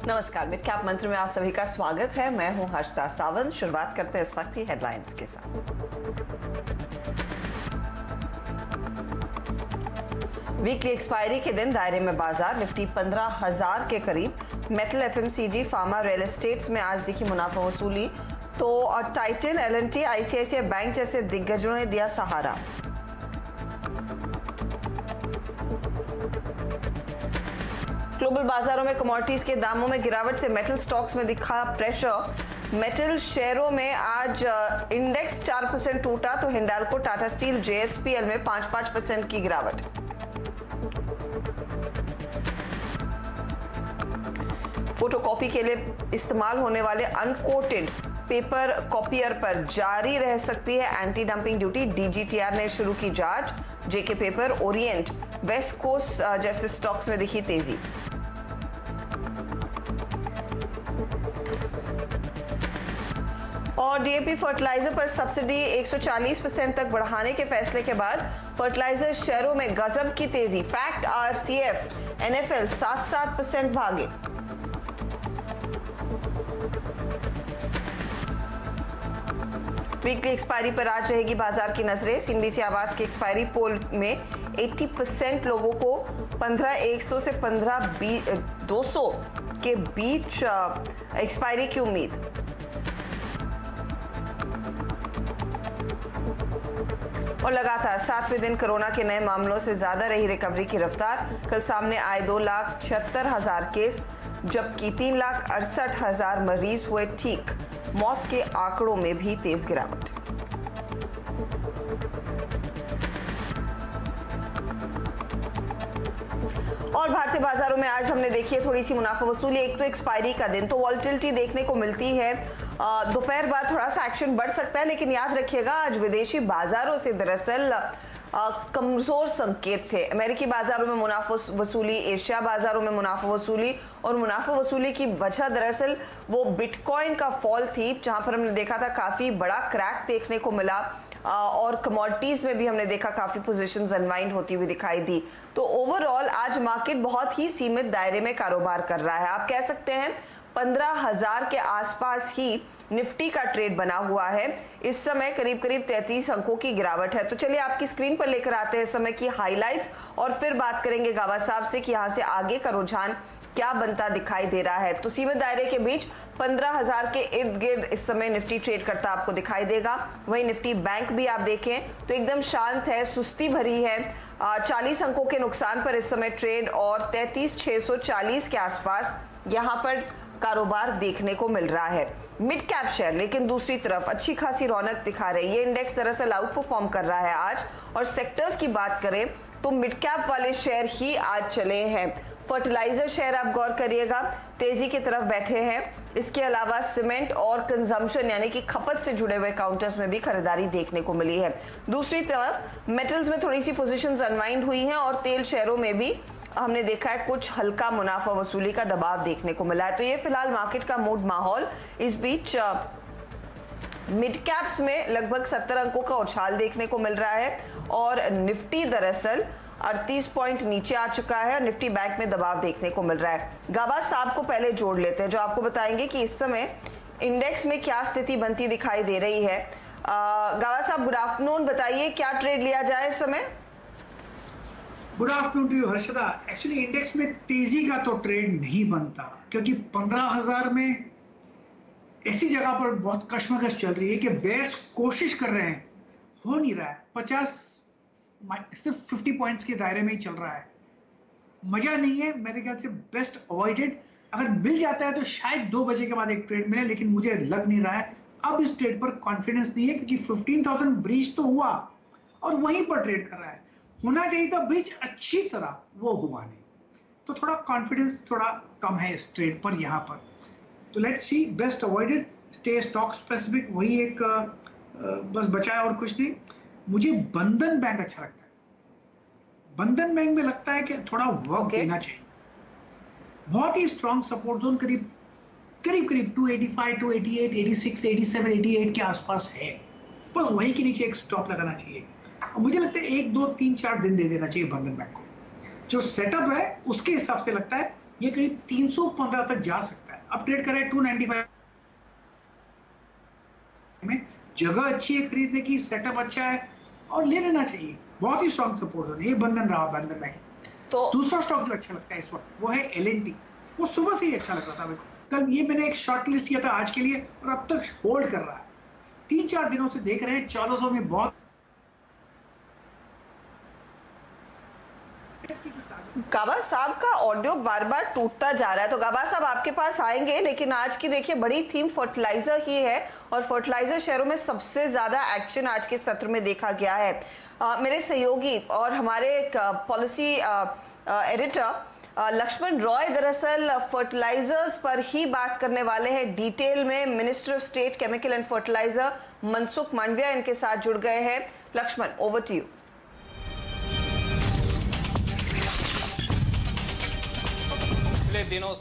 नमस्कार, mid cap मंत्र में आप सभी का स्वागत है। मैं हूं हर्षदा सावंत। शुरुआत करते हैं इस वक्त की हेडलाइंस के साथ। वीकली एक्सपायरी के दिन दायरे में बाजार, निफ्टी 15,000 के करीब। Metal, FMCG, pharma, real estates में आज दिखी मुनाफा वसूली। तो टाइटन, एल&टी, आईसीआईसीआई बैंक जैसे दिग्गजों ने दिया सहारा। ग्लोबल बाजारों में कमोडिटीज के दामों में गिरावट से मेटल स्टॉक्स में दिखा प्रेशर। मेटल शेयरों में आज इंडेक्स 4% टूटा तो हिंडाल्को, टाटा स्टील, जेएसपीएल में 5% की गिरावट। फोटोकॉपी के लिए इस्तेमाल होने वाले अनकोटेड पेपर कॉपियर पर जारी रह सकती है एंटी डंपिंग ड्यूटी। डीजीटीआर ने शुरू की जांच। जेके पेपर, ओरिएंट, वेस्ट कोस्ट जैसे स्टॉक्स में दिखी तेजी। और डीएपी फर्टिलाइजर पर सब्सिडी 140% तक बढ़ाने के फैसले के बाद फर्टिलाइजर शेयरों में गजब की तेजी। फैक्ट, आरसीएफ, एनएफएल 7% भागे। वीकली एक्सपायरी पर आज रहेगी बाजार की नजरें। सीएनबीसी आवास की एक्सपायरी पोल में 80% लोगों को 15,100 से 15,200 के बीच एक्सपायरी की उम्मीद। और लगातार 7वें दिन कोरोना के नए मामलों से ज्यादा रही रिकवरी की रफ्तार। कल सामने आए 2,76,000 केस, जबकि 3,68,000 मरीज हुए ठीक। मौत के आंकड़ों में भी तेज गिरावट। और भारतीय बाजारों में आज हमने देखी है थोड़ी सी मुनाफा वसूली। एक तो एक्सपायरी का दिन, तो वॉलेटिलिटी देखने को मिलती है। दोपहर बाद थोड़ा सा एक्शन बढ़ सकता है, लेकिन याद रखिएगा आज विदेशी बाजारों से दरअसल कमजोर संकेत थे। अमेरिकी बाजारों में मुनाफा वसूली, एशिया बाजारों में मुनाफा वसूली। और मुनाफा वसूली की वजह दरअसल वो बिटकॉइन का फॉल थी, जहां पर हमने देखा था काफी बड़ा क्रैक देखने को मिला। और कमोडिटीज में भी हमने देखा काफी पोजीशंस अनवाइंड होती हुई दिखाई दी। तो ओवरऑल आज मार्केट बहुत ही सीमित दायरे में कारोबार कर रहा है। आप कह सकते हैं 15,000 के आसपास ही निफ्टी का ट्रेड बना हुआ है। इस समय करीब 33 अंकों की गिरावट है। तो चलिए आपकी स्क्रीन पर लेकर आते हैं इस समय की हाइलाइट्स और फिर बात करेंगे गावा साहब से कि यहाँ से आगे का रुझान क्या बनता दिखाई दे रहा है। तो सीमित दायरे के बीच 15,000 के इर्द गिर्द इस समय निफ्टी ट्रेड करता आपको दिखाई देगा। वहीं निफ्टी बैंक भी आप देखें तो एकदम शांत है, सुस्ती भरी है। 40 अंकों के नुकसान पर इस समय ट्रेड और 33,640 के आसपास यहाँ पर कारोबार देखने को मिल रहा है। मिड कैप शेयर लेकिन दूसरी तरफ अच्छी खासी रौनक दिखा रहे हैं। ये इंडेक्स दरअसल आउट परफॉर्म कर रहा है आज। और सेक्टर्स की बात करें तो मिड कैप वाले शेयर ही आज चले हैं। फर्टिलाइजर शेयर आप गौर करिएगा तेजी की तरफ बैठे हैं। इसके अलावा सीमेंट और कंजम्पशन यानी कि खपत से जुड़े हुए काउंटर्स में भी खरीदारी देखने को मिली है। दूसरी तरफ मेटल्स में थोड़ी सी पोजीशंस अनवाइंड हुई हैं और तेल शेयरों में भी हमने देखा है कुछ हल्का मुनाफा वसूली का दबाव देखने को मिला है। तो ये फिलहाल मार्केट का मूड माहौल। इस बीच मिड कैप्स में लगभग 70 अंकों का उछाल देखने को मिल रहा है और निफ्टी दरअसल 38 पॉइंट नीचे आ चुका है और निफ्टी बैंक में दबाव देखने को मिल रहा है। गावा साहब को पहले जोड़ लेते हैं जो आपको बताएंगे कि इस समय इंडेक्स में क्या स्थिति बनती दिखाई दे रही है। गावा साहब गुड आफ्टरनून, बताइए क्या ट्रेड लिया जाए इस समय। Good afternoon to you Harshada. Actually index में तेजी का तो ट्रेड नहीं बनता क्योंकि 15,000 में ऐसी जगह पर बहुत कश्मकश चल रही है कि बेयर्स कोशिश कर रहे हैं, हो नहीं रहा है। 50 सिर्फ 50 पॉइंट्स के दायरे में ही चल रहा है। मजा नहीं है, मेरे ख्याल से बेस्ट अवॉइडेड। अगर मिल जाता है तो शायद 2 बजे के बाद एक ट्रेड मिले, लेकिन मुझे लग नहीं रहा है। अब इस ट्रेड पर कॉन्फिडेंस नहीं है क्योंकि 15,000 ब्रीच तो हुआ और वहीं पर ट्रेड कर रहा है। होना चाहिए था ब्रीच अच्छी तरह, वो हुआ नहीं, तो थोड़ा कॉन्फिडेंस थोड़ा कम है इस ट्रेड पर यहाँ पर। तो let's see, best avoided, stay stock specific, वही एक बस बचा है और कुछ नहीं। मुझे बंधन बैंक अच्छा लगता है। बंधन बैंक में लगता है कि थोड़ा वर्क देना चाहिए। बहुत ही स्ट्रॉन्ग सपोर्ट जोन करीब 285, 288, 86, 87, 88 के आसपास है। बस वही के नीचे एक स्टॉप लगाना चाहिए। और मुझे लगता है 1, 2, 3, 4 दिन दे देना चाहिए बंधन बैंक को। जो सेटअप है उसके हिसाब से लगता है ये करीब 315 तक जा सकता है। अब ट्रेड कर रहा है 295 में। जगह अच्छी है खरीदने की, सेटअप अच्छा है और ले लेना चाहिए। बहुत ही स्ट्रॉन्ग सपोर्ट है। ये बंधन रहा, बंधन बैंक। तो दूसरा स्टॉक जो अच्छा लगता है इस वक्त वो है L&T। वो सुबह से ही अच्छा लग रहा था मेरे को। कल ये मैंने एक शॉर्ट लिस्ट किया था आज के लिए और अब तक होल्ड कर रहा है। 3-4 दिनों से देख रहे हैं 1400 में बहुत। गाबा साहब का ऑडियो बार बार टूटता जा रहा है, तो गाबा साहब आपके पास आएंगे, लेकिन आज की देखिए बड़ी थीम फर्टिलाइजर की है और फर्टिलाइजर शेयरों में सबसे ज्यादा एक्शन आज के सत्र में देखा गया है। मेरे सहयोगी और हमारे पॉलिसी एडिटर लक्ष्मण रॉय दरअसल फर्टिलाइजर्स पर ही बात करने वाले हैं डिटेल में। Minister of state chemical and fertiliser Mansukh Mandaviya इनके साथ जुड़ गए हैं। Lakshman, over to you. पिछले दिनों